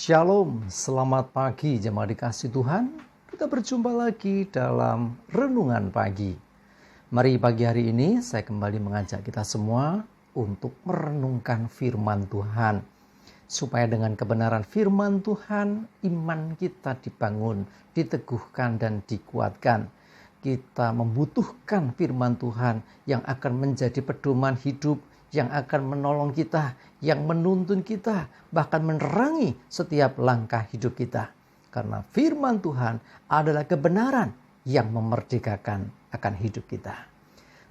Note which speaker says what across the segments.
Speaker 1: Shalom, selamat pagi jemaat dikasih Tuhan. Kita berjumpa lagi dalam Renungan Pagi. Mari pagi hari ini saya kembali mengajak kita semua untuk merenungkan firman Tuhan. Supaya dengan kebenaran firman Tuhan, iman kita dibangun, diteguhkan dan dikuatkan. Kita membutuhkan firman Tuhan yang akan menjadi pedoman hidup, yang akan menolong kita, yang menuntun kita, bahkan menerangi setiap langkah hidup kita. Karena firman Tuhan adalah kebenaran yang memerdekakan akan hidup kita.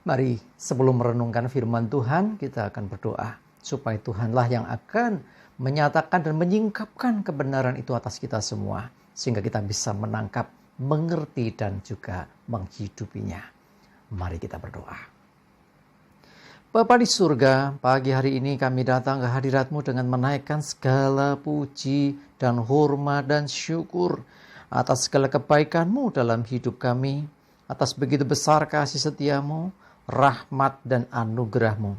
Speaker 1: Mari sebelum merenungkan firman Tuhan, kita akan berdoa. Supaya Tuhanlah yang akan menyatakan dan menyingkapkan kebenaran itu atas kita semua. Sehingga kita bisa menangkap, mengerti dan juga menghidupinya. Mari kita berdoa. Bapa di surga, pagi hari ini kami datang ke hadirat-Mu dengan menaikkan segala puji dan hormat dan syukur atas segala kebaikan-Mu dalam hidup kami, atas begitu besar kasih setia-Mu, rahmat dan anugerah-Mu.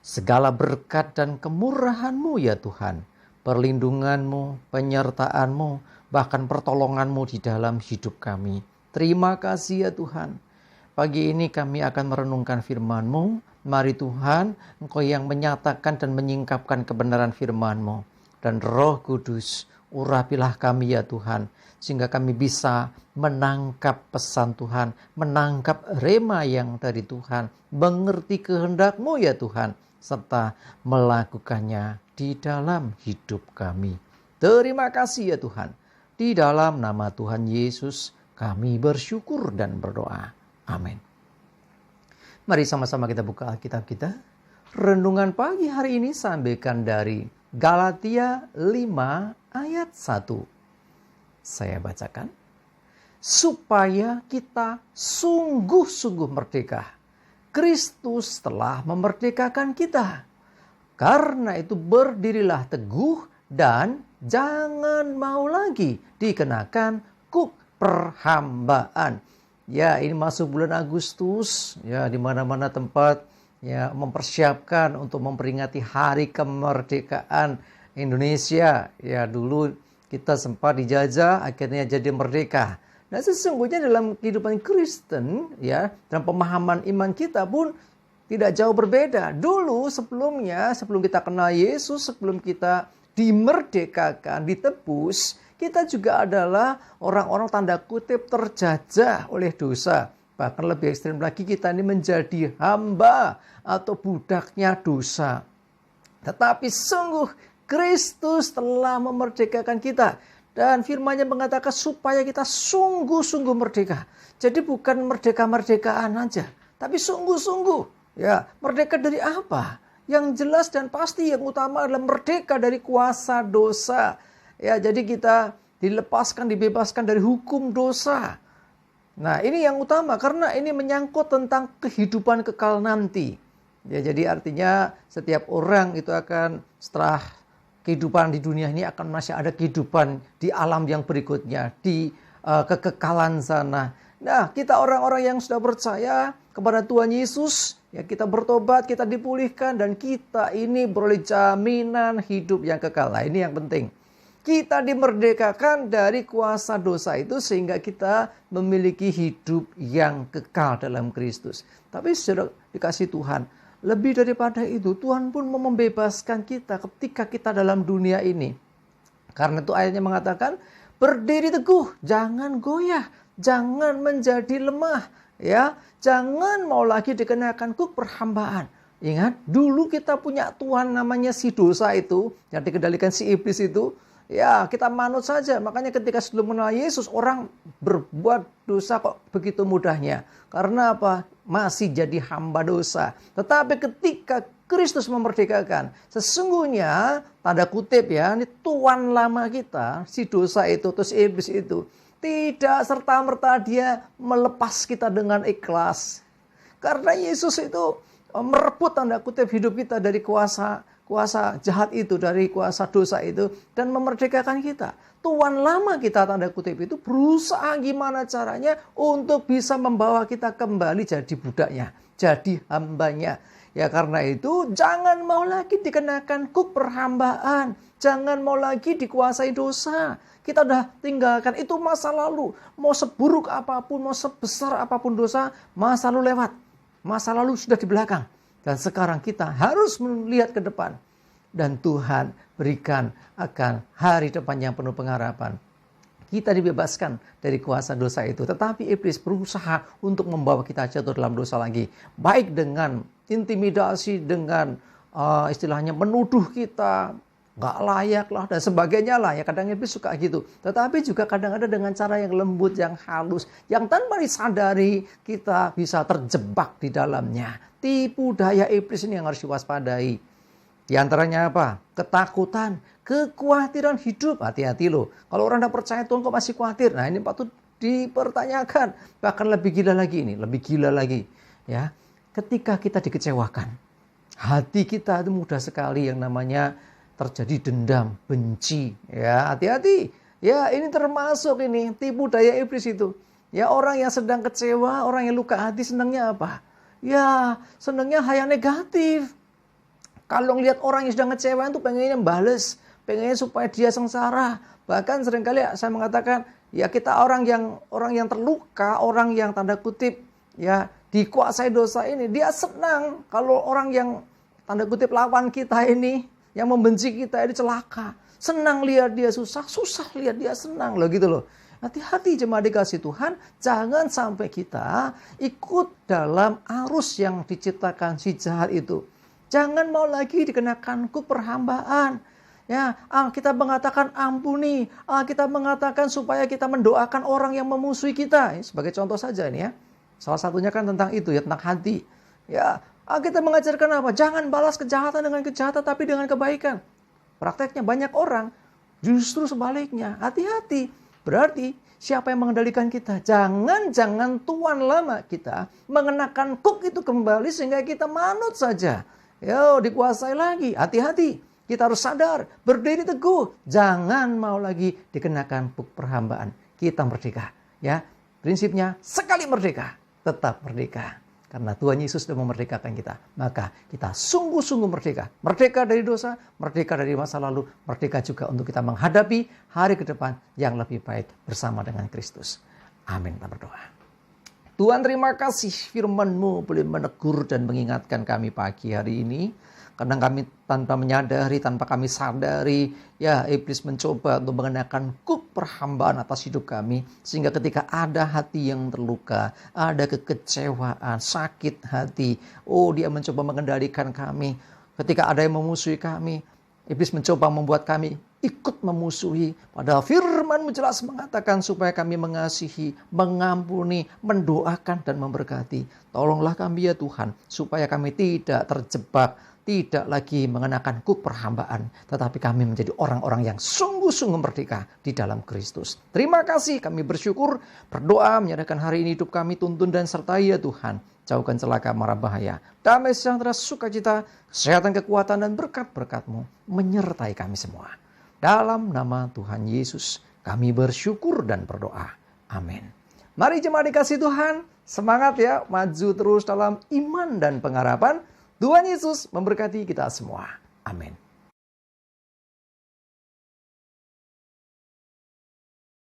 Speaker 1: Segala berkat dan kemurahan-Mu ya Tuhan, perlindungan-Mu, penyertaan-Mu, bahkan pertolongan-Mu di dalam hidup kami. Terima kasih ya Tuhan. Pagi ini kami akan merenungkan firman-Mu. Mari Tuhan, Engkau yang menyatakan dan menyingkapkan kebenaran firman-Mu. Dan Roh Kudus, urapilah kami ya Tuhan. Sehingga kami bisa menangkap pesan Tuhan, menangkap rema yang dari Tuhan. Mengerti kehendak-Mu ya Tuhan. Serta melakukannya di dalam hidup kami. Terima kasih ya Tuhan. Di dalam nama Tuhan Yesus kami bersyukur dan berdoa. Amin. Mari sama-sama kita buka Alkitab kita. Renungan pagi hari ini sampaikan dari Galatia 5 ayat 1. Saya bacakan. Supaya kita sungguh-sungguh merdeka. Kristus telah memerdekakan kita. Karena itu berdirilah teguh dan jangan mau lagi dikenakan kuk perhambaan. Ya, ini masuk bulan Agustus, ya di mana-mana tempat ya mempersiapkan untuk memperingati hari kemerdekaan Indonesia. Ya, dulu kita sempat dijajah, akhirnya jadi merdeka. Nah, sesungguhnya dalam kehidupan Kristen, ya, dalam pemahaman iman kita pun tidak jauh berbeda. Dulu sebelum kita kenal Yesus, sebelum kita dimerdekakan, ditebus, kita juga adalah orang-orang tanda kutip terjajah oleh dosa. Bahkan lebih ekstrim lagi, kita ini menjadi hamba atau budaknya dosa. Tetapi sungguh Kristus telah memerdekakan kita. Dan firman-Nya mengatakan supaya kita sungguh-sungguh merdeka. Jadi bukan merdeka-merdekaan aja, tapi sungguh-sungguh. Ya, merdeka dari apa? Yang jelas dan pasti yang utama adalah merdeka dari kuasa dosa. Ya, jadi kita dilepaskan, dibebaskan dari hukum dosa. Nah, ini yang utama karena ini menyangkut tentang kehidupan kekal nanti. Ya, jadi artinya setiap orang itu akan setelah kehidupan di dunia ini akan masih ada kehidupan di alam yang berikutnya, di kekekalan sana. Nah, kita orang-orang yang sudah percaya kepada Tuhan Yesus, ya kita bertobat, kita dipulihkan dan kita ini beroleh jaminan hidup yang kekal. Nah, ini yang penting. Kita dimerdekakan dari kuasa dosa itu sehingga kita memiliki hidup yang kekal dalam Kristus. Tapi sudah dikasih Tuhan, lebih daripada itu Tuhan pun mau membebaskan kita ketika kita dalam dunia ini. Karena itu ayatnya mengatakan, berdiri teguh, jangan goyah, jangan menjadi lemah, ya, jangan mau lagi dikenakan kuk perhambaan. Ingat, dulu kita punya Tuhan namanya si dosa itu, yang dikendalikan si iblis itu. Ya, kita manut saja. Makanya ketika sebelum mengenal Yesus, orang berbuat dosa kok begitu mudahnya. Karena apa? Masih jadi hamba dosa. Tetapi ketika Kristus memerdekakan, sesungguhnya, tanda kutip ya, ini tuan lama kita, si dosa itu, terus iblis itu, tidak serta-merta dia melepas kita dengan ikhlas. Karena Yesus itu merebut tanda kutip hidup kita dari kuasa jahat itu, dari kuasa dosa itu, dan memerdekakan kita. Tuan lama kita tanda kutip itu berusaha gimana caranya untuk bisa membawa kita kembali jadi budaknya, jadi hambanya. Ya karena itu jangan mau lagi dikenakan kuk perhambaan. Jangan mau lagi dikuasai dosa. Kita udah tinggalkan itu masa lalu. Mau seburuk apapun, mau sebesar apapun dosa, masa lalu lewat. Masa lalu sudah di belakang. Dan sekarang kita harus melihat ke depan. Dan Tuhan berikan akan hari depan yang penuh pengharapan. Kita dibebaskan dari kuasa dosa itu. Tetapi iblis berusaha untuk membawa kita jatuh dalam dosa lagi. Baik dengan intimidasi, dengan istilahnya menuduh kita, nggak layak lah dan sebagainya lah. Ya kadang iblis suka gitu. Tetapi juga kadang-kadang dengan cara yang lembut, yang halus. Yang tanpa disadari kita bisa terjebak di dalamnya. Tipu daya iblis ini yang harus diwaspadai. Di antaranya apa? Ketakutan, kekhawatiran hidup. Hati-hati loh. Kalau orang tidak percaya Tuhan kok masih khawatir. Nah ini patut dipertanyakan. Bahkan lebih gila lagi ini. Lebih gila lagi. Ya, ketika kita dikecewakan. Hati kita itu mudah sekali yang namanya terjadi dendam, benci. Ya, hati-hati. Ya ini termasuk ini tipu daya iblis itu. Ya orang yang sedang kecewa, orang yang luka hati senangnya apa? Ya senangnya hal yang negatif. Kalau ngelihat orang yang sedang ngecewa itu pengennya bales, pengennya supaya dia sengsara. Bahkan seringkali saya mengatakan, ya kita orang yang terluka, orang yang tanda kutip ya dikuasai dosa ini, dia senang kalau orang yang tanda kutip lawan kita ini, yang membenci kita ini celaka. Senang lihat dia susah, susah lihat dia senang loh gitu loh. Hati-hati jemaat dikasih Tuhan, jangan sampai kita ikut dalam arus yang diciptakan si jahat itu. Jangan mau lagi dikenakan kuk perhambaan. Ya, kita mengatakan ampuni, kita mengatakan supaya kita mendoakan orang yang memusuhi kita. Sebagai contoh saja ini ya. Salah satunya kan tentang itu ya, tentang hati. Ya, kita mengajarkan apa? Jangan balas kejahatan dengan kejahatan tapi dengan kebaikan. Prakteknya banyak orang justru sebaliknya. Hati-hati. Berarti siapa yang mengendalikan kita? Jangan tuan lama kita mengenakan kuk itu kembali sehingga kita manut saja. Yo, dikuasai lagi. Hati-hati. Kita harus sadar. Berdiri teguh. Jangan mau lagi dikenakan kuk perhambaan. Kita merdeka. Ya, prinsipnya sekali merdeka, tetap merdeka. Karena Tuhan Yesus sudah memerdekakan kita. Maka kita sungguh-sungguh merdeka. Merdeka dari dosa, merdeka dari masa lalu, merdeka juga untuk kita menghadapi hari ke depan yang lebih baik bersama dengan Kristus. Amin. Kita berdoa. Tuhan terima kasih firman-Mu boleh menegur dan mengingatkan kami pagi hari ini. Kadang kami tanpa menyadari, tanpa kami sadari, ya iblis mencoba untuk mengenakan kuk perhambaan atas hidup kami. Sehingga ketika ada hati yang terluka, ada kekecewaan, sakit hati. Oh dia mencoba mengendalikan kami. Ketika ada yang memusuhi kami, iblis mencoba membuat kami ikut memusuhi. Padahal firman-Mu jelas mengatakan supaya kami mengasihi, mengampuni, mendoakan dan memberkati. Tolonglah kami ya Tuhan, supaya kami tidak terjebak, tidak lagi mengenakan kuk perhambaan, tetapi kami menjadi orang-orang yang sungguh-sungguh merdeka di dalam Kristus. Terima kasih, kami bersyukur, berdoa, menyerahkan hari ini hidup kami, tuntun dan sertai ya Tuhan. Jauhkan celaka mara bahaya, damai sejahtera, sukacita, kesehatan, kekuatan dan berkat-berkat-Mu menyertai kami semua. Dalam nama Tuhan Yesus kami bersyukur dan berdoa. Amin. Mari jemaat dikasih Tuhan, semangat ya, maju terus dalam iman dan pengharapan. Tuhan Yesus memberkati kita semua. Amin.